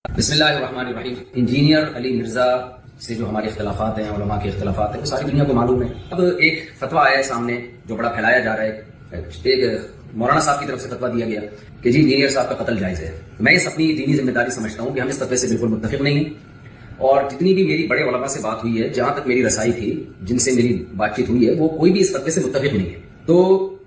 بسم اللہ الرحمن الرحیم۔ انجینئر علی مرزا سے جو ہمارے اختلافات ہیں، علماء کے اختلافات ہیں، وہ ساری دنیا کو معلوم ہے۔ اب ایک فتویٰ آیا ہے سامنے جو بڑا پھیلایا جا رہا ہے، ایک مولانا صاحب کی طرف سے فتویٰ دیا گیا کہ جی انجینئر صاحب کا قتل جائز ہے۔ میں اس اپنی دینی ذمہ داری سمجھتا ہوں کہ ہم اس فتوے سے بالکل متفق نہیں ہیں، اور جتنی بھی میری بڑے علماء سے بات ہوئی ہے، جہاں تک میری رسائی تھی، جن سے میری بات چیت ہوئی ہے، وہ کوئی بھی اس فتوے سے متفق نہیں ہے۔ تو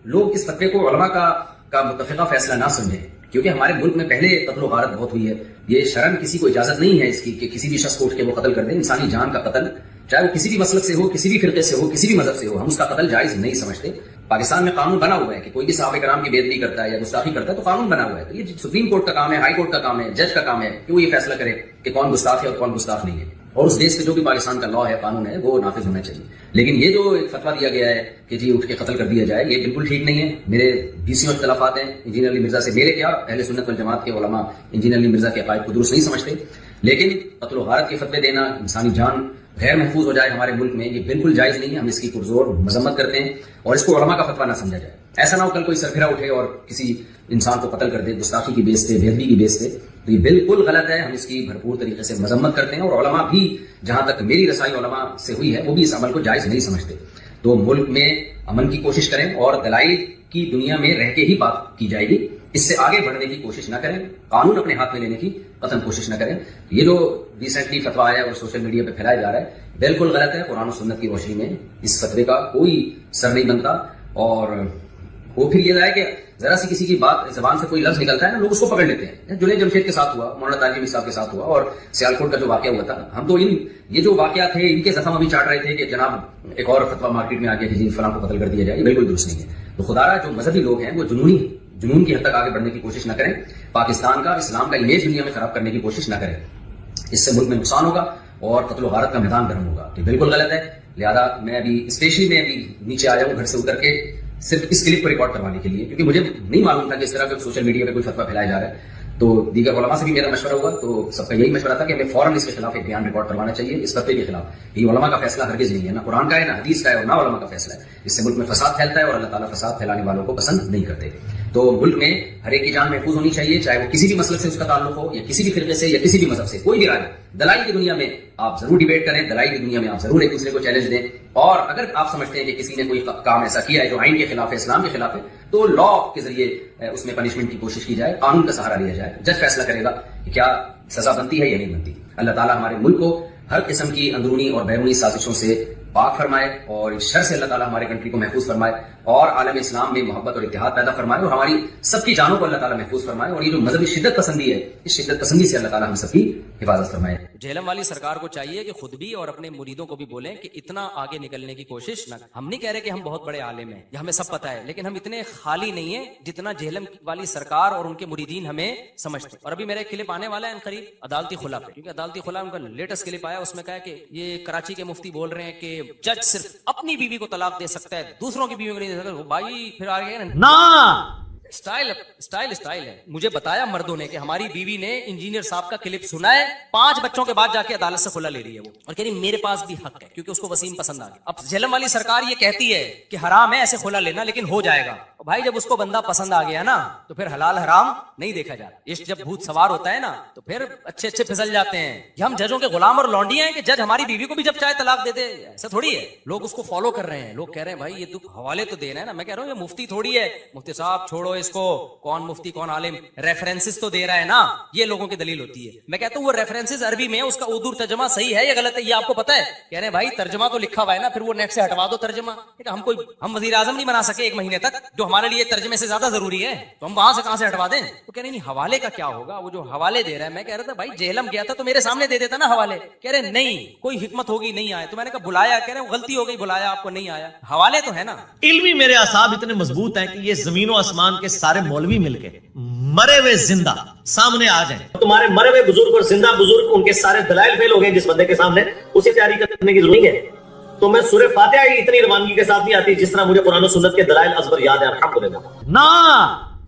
لوگ اس فتوے کو علماء کا متفقہ فیصلہ نہ سمجھیں، کیونکہ ہمارے ملک میں پہلے قتل و غارت بہت ہوئی ہے۔ یہ شرعاً کسی کو اجازت نہیں ہے اس کی کہ کسی بھی شخص کو اٹھ کے وہ قتل کر دے۔ انسانی جان کا قتل، چاہے وہ کسی بھی مسلک سے ہو، کسی بھی فرقے سے ہو، کسی بھی مذہب سے ہو، ہم اس کا قتل جائز نہیں سمجھتے۔ پاکستان میں قانون بنا ہوا ہے کہ کوئی بھی صحابہ کرام کی بے ادبی کرتا ہے یا گستاخی کرتا ہے تو قانون بنا ہوا ہے۔ تو یہ سپریم کورٹ کا کام ہے، ہائی کورٹ کا کام ہے، جج کا کام ہے کہ وہ یہ فیصلہ کرے کہ کون گستاخ ہے اور کون گستاخ نہیں ہے، اور اس دیش کے جو بھی پاکستان کا لا ہے، قانون ہے، وہ نافذ ہونا چاہیے۔ لیکن یہ جو ایک فتویٰ دیا گیا ہے کہ جی اٹھ کے قتل کر دیا جائے، یہ بالکل ٹھیک نہیں ہے۔ میرے بیسیوں اختلافات ہیں انجینئر علی مرزا سے، میرے کیا اہل سنت والجماعت کے علماء انجینئر علی مرزا کے عقائد کو درست نہیں سمجھتے، لیکن قتل و غارت کے فتوے دینا، انسانی جان غیر محفوظ ہو جائے ہمارے ملک میں، یہ بالکل جائز نہیں ہے۔ ہم اس کی پرزور مذمت کرتے ہیں اور اس کو علماء کا فتویٰ نہ سمجھا جائے۔ ایسا نہ ہو کل کوئی سرفرا اٹھے اور کسی انسان کو قتل کر دے گستاخی کی بیس پہ، بے ادبی کی بیس پہ، تو یہ بالکل غلط ہے۔ ہم اس کی بھرپور طریقے سے مذمت کرتے ہیں، اور علماء بھی، جہاں تک میری رسائی علماء سے ہوئی ہے، وہ بھی اس عمل کو جائز نہیں سمجھتے۔ تو ملک میں امن کی کوشش کریں، اور دلائل کی دنیا میں رہ کے ہی بات کی جائے گی، اس سے آگے بڑھنے کی کوشش نہ کریں، قانون اپنے ہاتھ میں لینے کی قطعاً کوشش نہ کریں۔ یہ جو ریسنٹلی فتویٰ آیا اور سوشل میڈیا پہ پھیلایا جا رہا ہے، بالکل غلط ہے۔ قرآن و سنت کی روشنی میں اس فتوے کا کوئی سر نہیں بنتا، اور وہ پھر یہ ہے کہ ذرا سی کسی کی بات زبان سے کوئی لفظ نکلتا ہے نا، لوگ اس کو پکڑ لیتے ہیں۔ جنید جمشید کے ساتھ ہوا، مولانا طارق صاحب کے ساتھ ہوا، اور سیالکوٹ کا جو واقعہ ہوا تھا، ہم تو یہ جو واقعات تھے ان کے زخم ابھی چاٹ رہے تھے کہ جناب ایک اور فتویٰ مارکیٹ میں آ گیا کہ جی فلاں کو قتل کر دیا جائے۔ یہ بالکل درست نہیں ہے۔ تو خدا جو مذہبی لوگ ہیں وہ جنون کی حد تک آگے بڑھنے کی کوشش نہ کریں، پاکستان کا، اسلام کا امیج دنیا میں خراب کرنے کی کوشش نہ کریں، اس سے ملک میں نقصان ہوگا اور قتل و غارت کا میدان گرم ہوگا۔ تو بالکل غلط ہے۔ لہذا میں ابھی نیچے آیا ہوں گھر سے اتر کے صرف اس کلپ کو ریکارڈ کروانے کے لیے، کیونکہ مجھے نہیں معلوم تھا کہ اس طرح کا سوشل میڈیا پہ کوئی فتویٰ پھیلایا جا رہا ہے۔ تو دیگر علماء سے بھی میرا مشورہ ہوا، تو سب کا یہی مشورہ تھا کہ ہمیں فوراً اس کے خلاف ایک بیان ریکارڈ کروانا چاہیے، اس فتوے کے خلاف۔ یہ علماء کا فیصلہ ہرگز نہیں ہے، نہ قرآن کا ہے، نہ حدیث کا ہے، اور نہ علماء کا فیصلہ ہے۔ اس سے ملک میں فساد پھیلتا ہے، اور اللہ تعالیٰ فساد پھیلانے والوں کو پسند نہیں کرتے۔ تو ملک میں ہر ایک کی جان محفوظ ہونی چاہیے، چاہے وہ کسی بھی مسلک سے اس کا تعلق ہو، یا کسی بھی فرقے سے، یا کسی بھی مذہب سے، کوئی بھی رائے۔ دلائل کی دنیا میں آپ ضرور ڈیبیٹ کریں، دلائل کی دنیا میں آپ ضرور ایک دوسرے کو چیلنج دیں، اور اگر آپ سمجھتے ہیں کہ کسی نے کوئی کام ایسا کیا ہے جو آئین کے خلاف ہے، اسلام کے خلاف ہے، تو لا کے ذریعے اس میں پنشمنٹ کی کوشش کی جائے، قانون کا سہارا لیا جائے۔ جج فیصلہ کرے گا کہ کیا سزا بنتی ہے یا نہیں بنتی۔ اللہ تعالیٰ ہمارے ملک کو ہر قسم کی اندرونی اور بیرونی سازشوں سے پاک فرمائے، اور اس شر سے اللہ تعالیٰ ہمارے کنٹری کو محفوظ فرمائے، اور عالم اسلام میں محبت اور اتحاد پیدا فرمائے، اور ہماری سب کی جانوں کو اللہ تعالیٰ محفوظ فرمائے، اور یہ جو مذہبی شدت پسندی ہے، اس شدت پسندی سے اللہ تعالیٰ ہم سب کی حفاظت فرمائے۔ جہلم والی سرکار کو چاہیے کہ خود بھی اور اپنے مریدوں کو بھی بولیں کہ اتنا آگے نکلنے کی کوشش نہ کریں۔ ہم نہیں کہہ رہے کہ ہم بہت بڑے عالم ہیں یا ہمیں سب پتہ ہے، لیکن ہم اتنے خالی نہیں ہیں جتنا جہلم والی سرکار اور ان کے مریدین ہمیں سمجھتے ہیں۔ اور ابھی میرا ایک کلپ آنے والا ہے قریب عدالتی خلا پہ، کیونکہ عدالتی خلا ان کا لیٹسٹ کلپ آیا، اس میں کہا ہے کہ یہ کراچی کے مفتی بول رہے ہیں کہ جج صرف اپنی بیوی کو طلاق دے سکتا ہے، دوسروں کی بیوی کو نہیں دے سکتا۔ بھائی پھر آ گئے نا، اسٹائل ہے۔ مجھے بتایا مردوں نے کہ ہماری بیوی نے انجینئر صاحب کا کلپ سنا ہے، 5 بچوں کے بعد جا کے عدالت سے خلا لے رہی ہے وہ، اور کہہ رہی میرے پاس بھی حق ہے کیونکہ اس کو وسیم پسند آ گیا۔ اب جہلم والی سرکار یہ کہتی ہے کہ حرام ہے ایسے خلا لینا، لیکن ہو جائے گا۔ بھائی جب اس کو بندہ پسند آ گیا نا تو پھر حلال حرام نہیں دیکھا جاتا۔ عشق جب بھوت سوار ہوتا ہے نا تو پھر اچھے پھسل جاتے ہیں۔ یہ ہم ججوں کے غلام اور لونڈیاں ہیں کہ جج ہماری بیوی کو بھی جب چاہے طلاق دے دے، ایسا تھوڑی ہے۔ لوگ اس کو فالو کر رہے ہیں، لوگ کہہ رہے ہیں بھائی یہ تو حوالے تو دے رہے ہیں نا۔ میں کہہ رہا ہوں یہ مفتی تھوڑی ہے، مفتی صاحب چھوڑو اس کو، کون مفتی کون عالم، ریفرنسز تو دے رہا ہے نا، یہ لوگوں کی دلیل ہوتی ہے۔ میں کہتا ہوں وہ ریفرنسز عربی میں اس کا اردو ترجمہ صحیح ہے یا غلط ہے یہ آپ کو پتا ہے؟ کہہ رہے ہیں بھائی ترجمہ تو لکھا ہوا ہے نا، پھر وہ نیٹ سے ہٹوا دو ترجمہ۔ ہم وزیر اعظم نہیں بنا سکے 1 مہینے تک، جو ہمارے لیے ترجمے سے زیادہ ضروری ہے، تو ہم وہاں سے کہاں سے ہٹوا دیں؟ تو کہہ رہے نہیں حوالے کا کیا ہوگا، وہ جو حوالے دے رہا ہے۔ میں کہہ رہا تھا بھائی جہلم گیا تھا تو میرے سامنے دے دیتا نا حوالے۔ کہہ رہے نہیں کوئی حکمت ہوگی نہیں آئے، تو میں نے کہا بلایا، کہہ رہے غلطی ہو گئی بلایا آپ کو نہیں آیا، حوالے تو ہے نا۔ علمی میرے اعصاب اتنے مضبوط ہیں کہ یہ زمین و آسمان کے سارے مولوی مل کے مرے ہوئے زندہ سامنے آ جائیں، تمہارے مرے ہوئے بزرگ اور زندہ بزرگ ان کے سارے دلائل فیل ہو گئے جس بندے کے سامنے، اسے تیاری کرنے کی ضرورت ہے۔ تو میں سورہ فاتحہ اتنی روانگی کے ساتھ نہیں آتی جس طرح مجھے قرآن و سنت کے دلائل ازبر یاد ہے، الحمدللہ۔ نا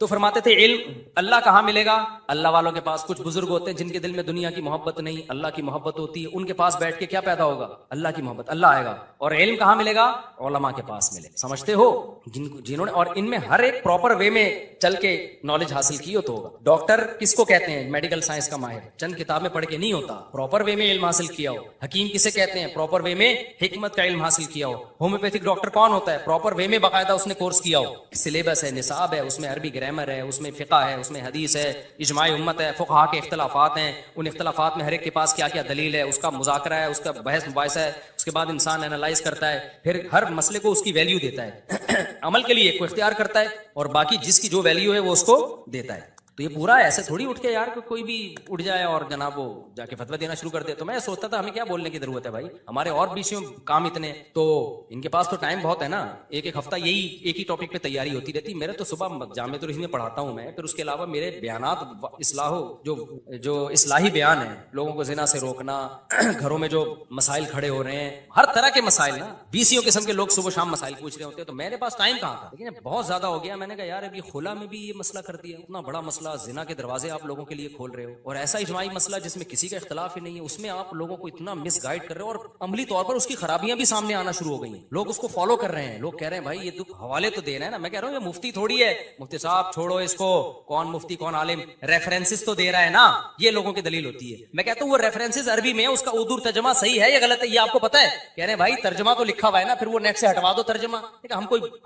تو فرماتے تھے علم اللہ کہاں ملے گا؟ اللہ والوں کے پاس. کچھ بزرگ ہوتے ہیں جن کے دل میں دنیا کی محبت نہیں، اللہ کی محبت ہوتی ہے، ان کے پاس بیٹھ کے کیا پیدا ہوگا؟ اللہ کی محبت، اللہ آئے گا. اور علم کہاں ملے گا؟ علماء کے پاس ملے. سمجھتے ہو؟ جنہوں نے، اور ان میں ہر ایک پراپر وے میں چل کے نالج حاصل کی ہو تو ہوگا. ڈاکٹر کس کو کہتے ہیں؟ میڈیکل سائنس کا ماہر، چند کتابیں پڑھ کے نہیں ہوتا، پراپر وے میں علم حاصل کیا ہو. حکیم کسے کہتے ہیں؟ پراپر وے میں حکمت کا علم حاصل کیا ہو. ہومیوپیتھک ڈاکٹر کون ہوتا ہے؟ پراپر وے میں باقاعدہ اس نے کورس کیا ہو، سلیبس ہے، نصاب ہے، اس میں عربی گرامر ہے، اس میں فقہ ہے، اس میں حدیث ہے، اجماع امت ہے، فقہا کے اختلافات ہیں، ان اختلافات میں ہر ایک کے پاس کیا کیا دلیل ہے، اس کا مذاکرہ ہے، اس کا بحث مباحثہ ہے. اس کے بعد انسان اینالائز کرتا ہے، پھر ہر مسئلے کو اس کی ویلیو دیتا ہے. عمل کے لیے کوئی اختیار کرتا ہے اور باقی جس کی جو ویلیو ہے وہ اس کو دیتا ہے. تو یہ پورا ایسے تھوڑی اٹھ کے یار کوئی بھی اٹھ جائے اور جناب وہ جا کے فتویٰ دینا شروع کر دے. تو میں سوچتا تھا ہمیں کیا بولنے کی ضرورت ہے بھائی، ہمارے اور بھی کام اتنے، تو ان کے پاس تو ٹائم بہت ہے نا. ایک ہفتہ یہی ایک ہی ٹاپک پہ تیاری ہوتی رہتی. میرے تو صبح جامعۃ الہند میں پڑھاتا ہوں میں، پھر اس کے علاوہ میرے بیانات جو اصلاحی بیان ہیں، لوگوں کو زنا سے روکنا، گھروں میں جو مسائل کھڑے ہو رہے ہیں، ہر طرح کے مسائل نا، 20 قسم کے لوگ صبح شام مسائل پوچھ رہے ہوتے ہیں. تو میرے پاس ٹائم کہاں تھا، لیکن بہت زیادہ ہو گیا. میں نے کہا یار ابھی خلا میں بھی یہ مسئلہ کر دیا، اتنا بڑا مسئلہ، زنا کے دروازے آپ لوگوں کے لیے کھول رہے ہو، اور ایسا اجماعی مسئلہ جس میں کسی کا اختلاف ہی نہیں ہے، اس میں آپ لوگوں کو اتنا مس گائیڈ کر رہے ہو، اور عملی طور پر اس کی خرابیاں بھی سامنے آنا شروع ہو گئی ہیں. لوگ اس کو فالو کر رہے ہیں. لوگ کہہ رہے ہیں بھائی یہ تو حوالے تو دے رہے ہیں نا. میں کہہ رہا ہوں یہ مفتی تھوڑی ہے، مفتی صاحب چھوڑو اس کو، کون مفتی کون عالم، ریفرنسز تو دے رہا ہے نا. یہ لوگوں کی دلیل ہوتی ہے. میں کہتا ہوں وہ ریفرنسز عربی میں، اس کا اردو ترجمہ صحیح ہے یا غلط ہے یہ آپ کو پتا ہے؟ کہہ رہے ہیں بھائی ترجمہ تو لکھا ہوا ہے نا، پھر وہ نیٹ سے ہٹوا دو ترجمہ.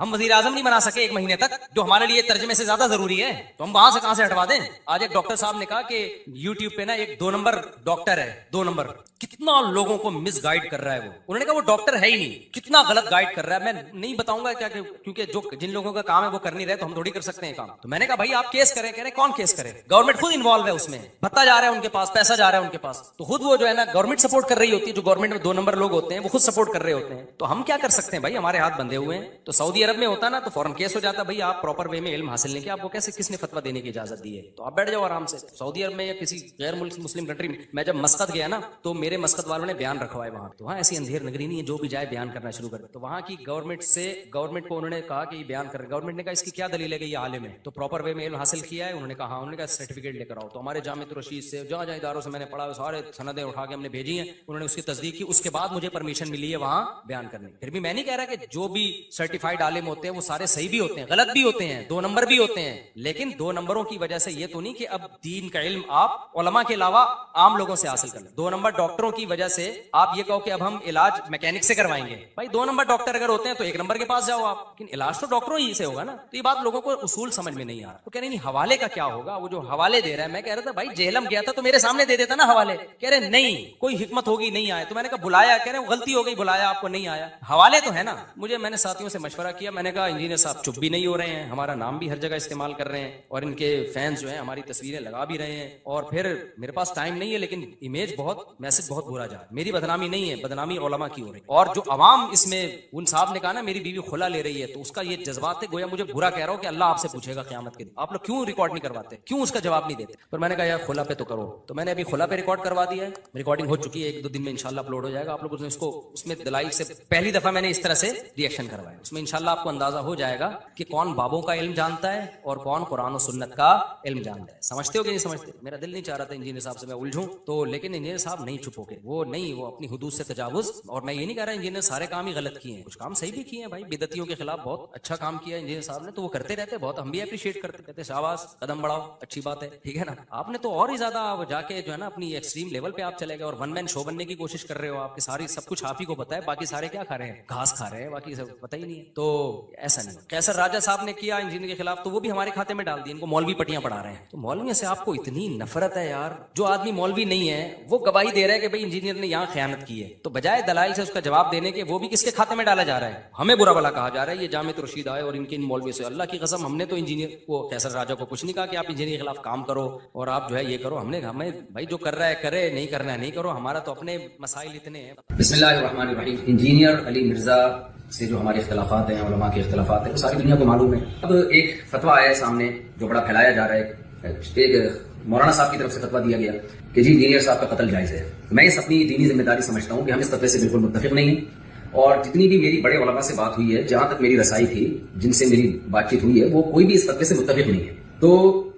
ہم وزیر اعظم نہیں بنا سکے 1 مہینے تک، جو ہمارے لیے ترجمے سے زیادہ ضروری ہے، تو ہم وہاں سے کہاں سے ہٹوا دیں؟ آج ایک ڈاکٹر صاحب نے کہا کہ یوٹیوب پہ نا ایک 2 نمبر ڈاکٹر ہے، 2 نمبر، کتنا لوگوں کو مس گائیڈ کر رہا ہے وہ. انہوں نے کہا وہ ڈاکٹر ہے ہی نہیں، کتنا غلط گائیڈ کر رہا ہے. میں نہیں بتاؤں گا کیا، کیونکہ جن لوگوں کا کام ہے وہ کر نہیں رہے تو ہم تھوڑی کر سکتے ہیں کام. تو میں نے کہا بھائی آپ کیس کریں. کہہ رہے کون کیس کرے؟ گورنمنٹ خود انوالو ہے اس میں، بھتا جا رہا ہے ان کے پاس، پیسہ جا رہا ہے ان کے پاس، تو خود وہ جو ہے نا گورنمنٹ سپورٹ کر رہی ہوتی ہے. جو گورنمنٹ میں 2 نمبر لوگ ہوتے ہیں وہ خود سپورٹ کر رہے ہوتے ہیں. تو ہم کیا کر سکتے ہیں بھائی، ہمارے ہاتھ بندھے ہوئے ہیں. تو سعودی عرب میں ہوتا نا تو فوراً کیس ہو جاتا، بھائی آپ پراپر وے میں علم حاصل نہیں کیا، آپ کو کیسے کس نے فتویٰ دینے کی اجازت دی ہے؟ تو آپ بیٹھ جاؤ آرام سے. سعودی عرب میں یا کسی غیر مسلم کنٹری میں، میں جب مسقط گیا نا تو میرے مسقط والوں نے بیان رکھوائے وہاں. تو وہاں ایسی اندھیر نگری نہیں ہے، جو بھی جائے بیان کرنا شروع کر. تو وہاں کی گورنمنٹ کو انہوں نے کہا کہ یہ بیان کر، گورنمنٹ نے کہا اس کی کیا دلیل ہے کہ یہ عالم ہے؟ تو پراپر وے میں علم حاصل کیا ہے؟ انہوں نے کہا ہاں. انہوں نے کہا سرٹیفکیٹ لے کر آؤ. تو ہمارے جامعۃ الرشید سے جہاں جہاں اداروں سے میں نے پڑھا سارے سندیں اٹھا کے ہم نے بھیجی ہیں. انہوں نے اس کی تصدیق کی، اس کے بعد مجھے پرمیشن ملی ہے وہاں بیان کرنے. پھر بھی میں نہیں کہہ رہا کہ جو بھی سرٹیفائڈ عالم ہوتے ہیں وہ سارے صحیح بھی ہوتے ہیں، غلط بھی ہوتے ہیں، 2 نمبر بھی ہوتے ہیں. لیکن 2 نمبروں کی وجہ سے یہ تو نہیں کہ اب دین کا علم آپ علماء کے علاوہ عام لوگوں سے حاصل کر لیں. 2 نمبر ڈاکٹروں کی وجہ سے آپ یہ کہو کہ اب ہم علاج میکینک سے کروائیں گے. بھائی 2 نمبر ڈاکٹر اگر ہوتے ہیں تو 1 نمبر کے پاس جاؤ آپ، لیکن علاج تو ڈاکٹروں ہی سے ہوگا نا. تو یہ بات لوگوں کو اصول سمجھ میں نہیں آ رہا. تو کہہ رہے نہیں حوالے کا کیا ہوگا، وہ جو حوالے دے رہا ہے. میں کہہ رہا تھا بھائی جہلم گیا تھا تو میرے سامنے دے دیتا نا حوالے. کہہ رہے نہیں کوئی حکمت ہوگی نہیں آئے. تو میں نے کہا بلایا، کہہ رہے غلطی ہو گئی بلایا آپ کو نہیں آیا. حوالے تو ہے نا. میں نے ساتھیوں سے مشورہ کیا، میں نے کہا انجینئر صاحب چپ بھی نہیں ہو رہے ہیں، ہمارا نام بھی ہر جگہ استعمال کر رہے ہیں، اور ان کے فینس جو ہیں ہماری تصویریں لگا بھی رہے ہیں، اور پھر میرے پاس ٹائم نہیں ہے، لیکن امیج میسج بہت برا جا رہا ہے. میری بدنامی نہیں ہے، بدنامی علماء کی ہو رہی. اور جو عوام اس میں، ان صاحب نے کہا نا میری بیوی خلا لے رہی ہے، تو اس کا یہ جذبات تھے گویا مجھے برا کہہ رہا ہوں کہ اللہ آپ سے پوچھے گا قیامت کے دن آپ لوگ کیوں ریکارڈ نہیں کرواتے، کیوں اس کا جواب نہیں دیتے. پر میں نے کہا یار خلا پہ تو کرو. تو میں نے ابھی خلا پہ ریکارڈ کروا دیا ہے، ریکارڈنگ ہو چکی ہے، 1-2 دن میں انشاءاللہ اپلوڈ ہو جائے گا. آپ لوگ اس میں دلائل سے پہلی دفعہ میں نے اس طرح سے ریئیکشن کروایا. اس میں انشاءاللہ آپ کو اندازہ ہو جائے گا کہ کون بابوں کا علم جانتا ہے اور کون قرآن و سنت کا علم جانتا ہے. سمجھتے ہو کہ نہیں سمجھتے؟ میرا دل نہیں چاہ رہا تھا انجینئر صاحب سے میں الجھوں تو، لیکن انجینئر صاحب نہیں چپ ہو گئے. وہ اپنی حدود سے تجاوز. اور میں یہ نہیں کہہ رہا انجینئر سارے کام ہی غلط کیے ہیں، کچھ کام صحیح بھی کیے ہیں. بھائی بدعتیوں کے خلاف بہت اچھا کام کیا انجینئر صاحب نے، تو وہ کرتے رہتے، بہت ہم بھی اپریشیٹ کرتے، کہتے شاباش قدم بڑھاؤ، اچھی بات ہے، ٹھیک ہے نا. آپ نے تو اور ہی زیادہ جا کے جو ہے نا اپنی ایکسٹریم لیول پہ آپ چلے گئے اور 1 مین شو بننے کی کوشش کر رہے ہو. آپ کے ساری سب کچھ آپ ہی کو پتا ہے، باقی سارے کیا کھا رہے ہیں، گھاس کھا رہے ہیں، باقی سب پتہ ہی نہیں ہے. تو ایسا نہیں. قیصر راجہ صاحب نے کیا انجینئر کے خلاف، تو وہ بھی ہمارے کھاتے میں ڈال دی، ان کو مولوی پٹیاں پڑھا رہے ہیں. تو مولویوں سے آپ کو اتنی نفرت ہے یار. جو آدمی مولوی نہیں ہے وہ گواہی دے رہا ہے کہ بھائی انجینئر نے یہاں خیانت کی ہے، تو بجائے دلائل سے اس کا جواب دینے کے وہ بھی کس کے کھاتے میں ڈالا جا رہا ہے، ہمیں برا بھلا کہا جا رہا ہے. یہ جامعۃ الرشید آئے اور ان کے ان مولوی سے، اللہ کی قسم ہم نے تو انجینئر کو قیصر راجہ کو کچھ نہیں کہا کہ آپ انجینئر کے خلاف کام کرو اور آپ جو ہے یہ کرو. ہمیں بھائی جو کر رہا ہے کرے، نہیں کرنا ہے نہیں کرو، ہمارا تو اپنے مسائل اتنے ہیں. بسم اللہ الرحمن الرحیم. انجینئر علی مرزا سے جو ہمارے اختلافات ہیں، علماء کے اختلافات ہیں، وہ ساری دنیا کو معلوم ہے. اب ایک فتویٰ آیا ہے سامنے جو بڑا پھیلایا جا رہا ہے. ایک مولانا صاحب کی طرف سے فتویٰ دیا گیا کہ جی انجینئر صاحب کا قتل جائز ہے. میں اس اپنی دینی ذمہ داری سمجھتا ہوں کہ ہم اس فتوے سے بالکل متفق نہیں ہیں، اور جتنی بھی میری بڑے علماء سے بات ہوئی ہے، جہاں تک میری رسائی تھی، جن سے میری بات چیت ہوئی ہے، وہ کوئی بھی اس فتوے سے متفق نہیں ہے. تو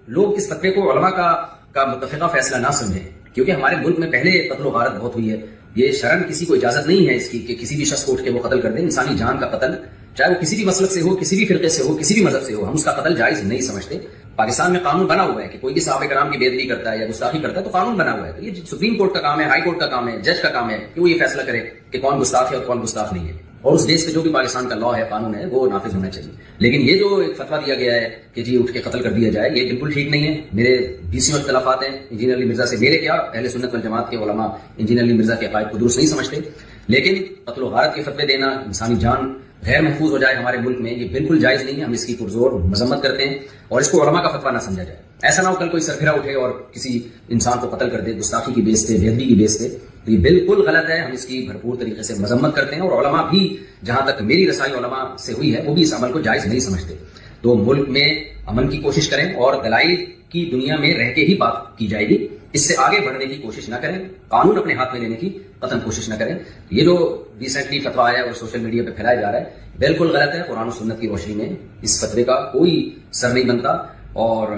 لوگ اس فتوے کو علماء کا متفقہ فیصلہ نہ سمجھیں، کیونکہ ہمارے ملک میں پہلے قتل و غارت بہت ہوئی ہے. یہ شرعاً کسی کو اجازت نہیں ہے اس کی کہ کسی بھی شخص کو اٹھ کے وہ قتل کر دے. انسانی جان کا قتل، چاہے وہ کسی بھی مسلک سے ہو، کسی بھی فرقے سے ہو، کسی بھی مذہب سے ہو، ہم اس کا قتل جائز نہیں سمجھتے. پاکستان میں قانون بنا ہوا ہے کہ کوئی بھی صحابہ کرام کی بے ادبی کرتا ہے یا گستاخی کرتا ہے تو قانون بنا ہوا ہے. تو یہ سپریم کورٹ کا کام ہے، ہائی کورٹ کا کام ہے، جج کا کام ہے کہ وہ یہ فیصلہ کرے کہ کون گستاخ ہے اور کون گستاخ نہیں ہے. اور اس دیش پہ جو بھی پاکستان کا لا ہے، قانون ہے، وہ نافذ ہونا چاہیے. لیکن یہ جو ایک فتویٰ دیا گیا ہے کہ جی اٹھ کے قتل کر دیا جائے، یہ بالکل ٹھیک نہیں ہے. میرے 20 اختلافات ہیں انجینئر علی مرزا سے، میرے کیا اہل سنت والجماعت کے علماء انجینئر علی مرزا کے عقائد کو درست نہیں سمجھتے. لیکن قتل و غارت کے فتوے دینا، انسانی جان غیر محفوظ ہو جائے ہمارے ملک میں، یہ بالکل جائز نہیں ہے. ہم اس کی پرزور مذمت کرتے ہیں اور اس کو علماء کا فتویٰ نہ سمجھا جائے. ایسا نہ ہو کل کوئی سرفرا اٹھے اور کسی انسان کو قتل کر دے گستاخی کی بیس پہ، بے ادبی کی بیس پہ. تو یہ بالکل غلط ہے. ہم اس کی بھرپور طریقے سے مذمت کرتے ہیں اور علماء بھی، جہاں تک میری رسائی علماء سے ہوئی ہے، وہ بھی اس عمل کو جائز نہیں سمجھتے. تو ملک میں امن کی کوشش کریں اور دلائل کی دنیا میں رہ کے ہی بات کی جائے گی. اس سے آگے بڑھنے کی کوشش نہ کریں، قانون اپنے ہاتھ میں لینے کی قطعاً کوشش نہ کریں. یہ جو ریسنٹلی فتویٰ آیا ہے اور سوشل میڈیا پہ پھیلایا جا رہا ہے، بالکل غلط ہے. قرآن و سنت کی روشنی میں اس فتوے کا کوئی سر نہیں بنتا. اور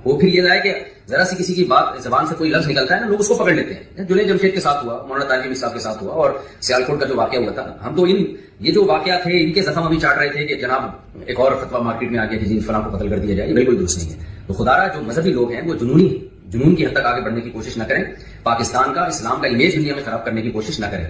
وہ پھر یہ ہے کہ ذرا سی کسی کی بات زبان سے کوئی لفظ نکلتا ہے نا، لوگ اس کو پکڑ لیتے ہیں. جنید جمشید کے ساتھ ہوا، مولانا طارق صاحب کے ساتھ ہوا، اور سیالکوٹ کا جو واقعہ ہوا تھا، ہم تو یہ جو واقعات تھے ان کے زخم ابھی چاٹ رہے تھے کہ جناب ایک اور فتویٰ مارکیٹ میں آ گیا کہ جی فلاں کو قتل کر دیا جائے. یہ بالکل درست نہیں ہے. تو خدا را جو مذہبی لوگ ہیں وہ جنون کی حد تک آگے بڑھنے کی کوشش نہ کریں. پاکستان کا، اسلام کا امیج دنیا میں خراب کرنے کی کوشش نہ کریں.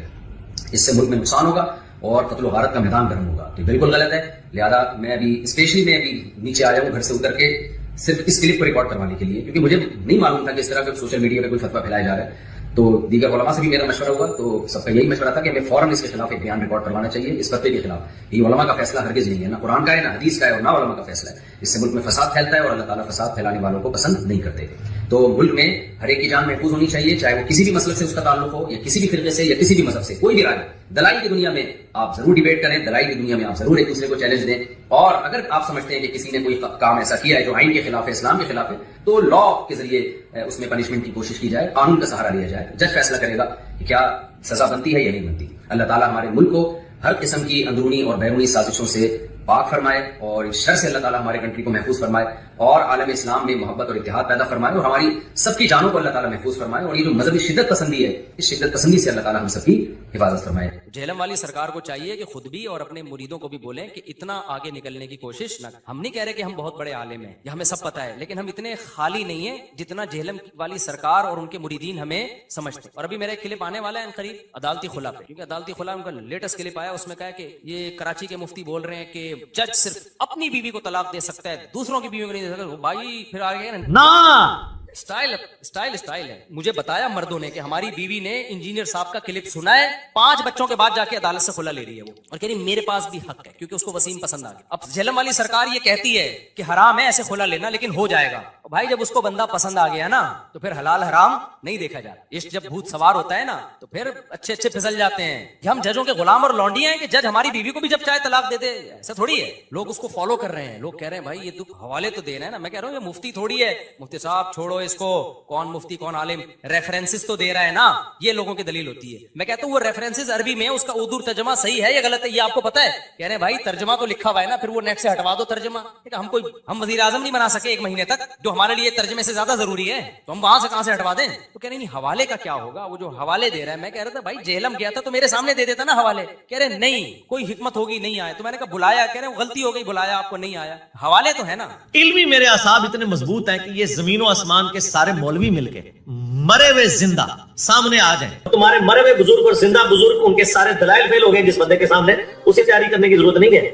اس سے ملک میں نقصان ہوگا اور قتل و غارت کا میدان گرم ہوگا. تو بالکل غلط ہے. لہذا میں ابھی نیچے آیا ہوں گھر سے اتر کے صرف اس کلپ کو ریکارڈ کروانے کے لیے، کیونکہ مجھے نہیں معلوم تھا کہ اس طرح کا سوشل میڈیا پہ کوئی فتویٰ پھیلایا جا رہا ہے. تو دیگر علماء سے بھی میرا مشورہ ہوا، تو سب کا یہی مشورہ تھا کہ ہمیں فوراً اس کے خلاف ایک بیان ریکارڈ کروانا چاہیے، اس فتوے کے خلاف. یہ علماء کا فیصلہ ہرگز نہیں ہے، نہ قرآن کا ہے، نہ حدیث کا ہے، اور نہ علماء کا فیصلہ ہے. اس سے ملک میں فساد پھیلتا ہے اور اللہ تعالیٰ فساد پھیلانے والوں کو پسند نہیں کرتے. تو ملک میں ہر ایک کی جان محفوظ ہونی چاہیے، چاہے وہ کسی بھی مسلک سے اس کا تعلق ہو، یا کسی بھی فرقے سے، یا کسی بھی مذہب سے. کوئی بھی رائے، دلائل کی دنیا میں آپ ضرور ڈیبیٹ کریں، دلائل کی دنیا میں آپ ضرور ایک دوسرے کو چیلنج دیں. اور اگر آپ سمجھتے ہیں کہ کسی نے کوئی کام ایسا کیا ہے جو آئین کے خلاف ہے، اسلام کے خلاف ہے، تو لا کے ذریعے اس میں پنشمنٹ کی کوشش کی جائے، قانون کا سہارا لیا جائے. جج فیصلہ کرے گا کہ کیا سزا بنتی ہے یا نہیں بنتی. اللہ تعالیٰ ہمارے ملک کو ہر قسم کی اندرونی اور بیرونی سازشوں سے پاک فرمائے، اور اس شر سے اللہ تعالیٰ ہمارے کنٹری کو محفوظ فرمائے، اور عالم اسلام میں محبت اور اتحاد پیدا فرمائے، اور ہماری سب کی جانوں کو اللہ تعالیٰ محفوظ فرمائے. اور یہ جو مذہبی شدت پسندی ہے، اس شدت پسندی سے اللہ تعالیٰ ہم سب کی حفاظت فرمائے. جہلم والی سرکار کو چاہیے کہ خود بھی اور اپنے مریدوں کو بھی بولیں کہ اتنا آگے نکلنے کی کوشش نہ. ہم نہیں کہہ رہے کہ ہم بہت بڑے عالم ہیں یا ہمیں سب پتہ ہے، لیکن ہم اتنے خالی نہیں ہیں جتنا جہلم والی سرکار اور ان کے مریدین ہمیں سمجھتے. اور ابھی میرا ایک کلپ آنے والا ہے قریب عدالتی خلا پہ، کیونکہ عدالتی خلا ان کا لیٹسٹ کلپ آیا، اس میں کہا کہ یہ کراچی کے مفتی بول رہے ہیں کہ جج صرف اپنی بیوی کو طلاق دے سکتا ہے، دوسروں کی بیوی کو نہیں دے سکتا. بھائی پھر آگے اسٹائل ہے. مجھے بتایا مردوں نے کہ ہماری بیوی نے انجینئر صاحب کا کلپ سنا ہے، 5 بچوں کے بعد جا کے عدالت سے کھلا لے رہی ہے وہ، اور کہہ رہی میرے پاس بھی حق ہے کیونکہ اس کو وسیم پسند آ گیا. اب جہلم والی سرکار یہ کہتی ہے کہ حرام ہے ایسے کھلا لینا، لیکن ہو جائے گا. بھائی جب اس کو بندہ پسند آ گیا نا تو پھر حلال حرام نہیں دیکھا جاتا. عشق جب بھوت سوار ہوتا ہے نا تو پھر اچھے پھسل جاتے ہیں. کہ ہم ججوں کے غلام اور لونڈیاں ہیں کہ جج ہماری بیوی کو بھی جب چاہے طلاق دے دے؟ ایسا تھوڑی ہے. لوگ اس کو فالو کر رہے ہیں، لوگ کہہ رہے ہیں بھائی یہ تو حوالے تو دے رہے ہیں نا. میں کہہ رہا ہوں یہ مفتی تھوڑی ہے، مفتی صاحب چھوڑو اس کو، کون مفتی کون عالم، ریفرنسز تو دے رہا ہے نا. یہ لوگوں کی دلیل ہوتی ہے. میں کہتا ہوں وہ ریفرنسز عربی میں اس کا اردو ترجمہ صحیح ہے یا غلط ہے یہ آپ کو پتا ہے؟ کہہ رہے ہیں بھائی ترجمہ تو لکھا ہوا ہے نا، پھر وہ نیٹ سے ہٹوا دو ترجمہ. ہم وزیر اعظم نہیں بنا سکے 1 مہینے تک جو ہمارے لیے ترجمے سے زیادہ ضروری ہے، تو ہم وہاں سے کہاں سے ہٹوا دیں؟ تو کہہ رہے نہیں حوالے کا کیا ہوگا، وہ جو حوالے دے رہا ہے. میں کہہ رہا تھا بھائی جہلم گیا تھا تو میرے سامنے دے دیتا نا حوالے. کہہ رہے نہیں کوئی حکمت ہوگی نہیں آئے. تو میں نے کہا بلایا، کہہ رہے غلطی ہو گئی بلایا آپ کو نہیں آیا. حوالے تو ہے نا. علمی میرے اعصاب اتنے مضبوط ہیں کہ یہ زمین و آسمان کے سارے مولوی مل کے مرے ہوئے زندہ سامنے آ جائیں. تمہارے مرے ہوئے بزرگ اور زندہ بزرگ ان کے سارے دلائل فیل ہو گئے جس بندے کے سامنے، اسے تیاری کرنے کی ضرورت نہیں ہے.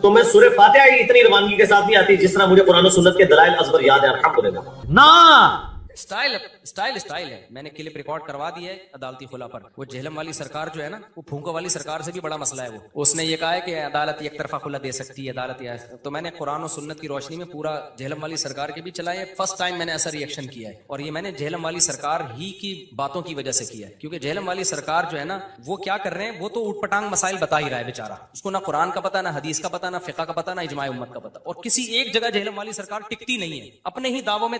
تو میں سورہ فاتحہ اتنی روانگی کے ساتھ نہیں آتی جس طرح مجھے قرآن و سنت کے دلائل ازبر یاد ہے. الحمدللہ نا اسٹائل ہے. میں نے کلپ ریکارڈ کروا دی ہے عدالتی خلا پر. وہ جہلم والی سرکار جو ہے نا، وہ پھونکو والی سرکار سے بھی بڑا مسئلہ ہے. وہ اس نے یہ کہا ہے کہ عدالت ایک طرفہ خلا دے سکتی ہے عدالت. تو میں نے قرآن و سنت کی روشنی میں پورا جہلم والی سرکار کے بھی چلائے. فرسٹ ٹائم میں نے ایسا ریئیکشن کیا ہے، اور یہ میں نے جہلم والی سرکار ہی کی باتوں کی وجہ سے کیا ہے. کیونکہ جہلم والی سرکار جو ہے نا وہ کیا کر رہے ہیں، وہ تو اوٹ پٹانگ مسائل بتا ہی رہا ہے بیچارہ. اس کو نہ قرآن کا پتہ، نہ حدیث کا پتہ، نہ فقہ کا پتہ، نہ اجماع امت کا پتہ. اور کسی ایک جگہ جہلم والی سرکار ٹکتی نہیں ہے. اپنے ہی دعووں میں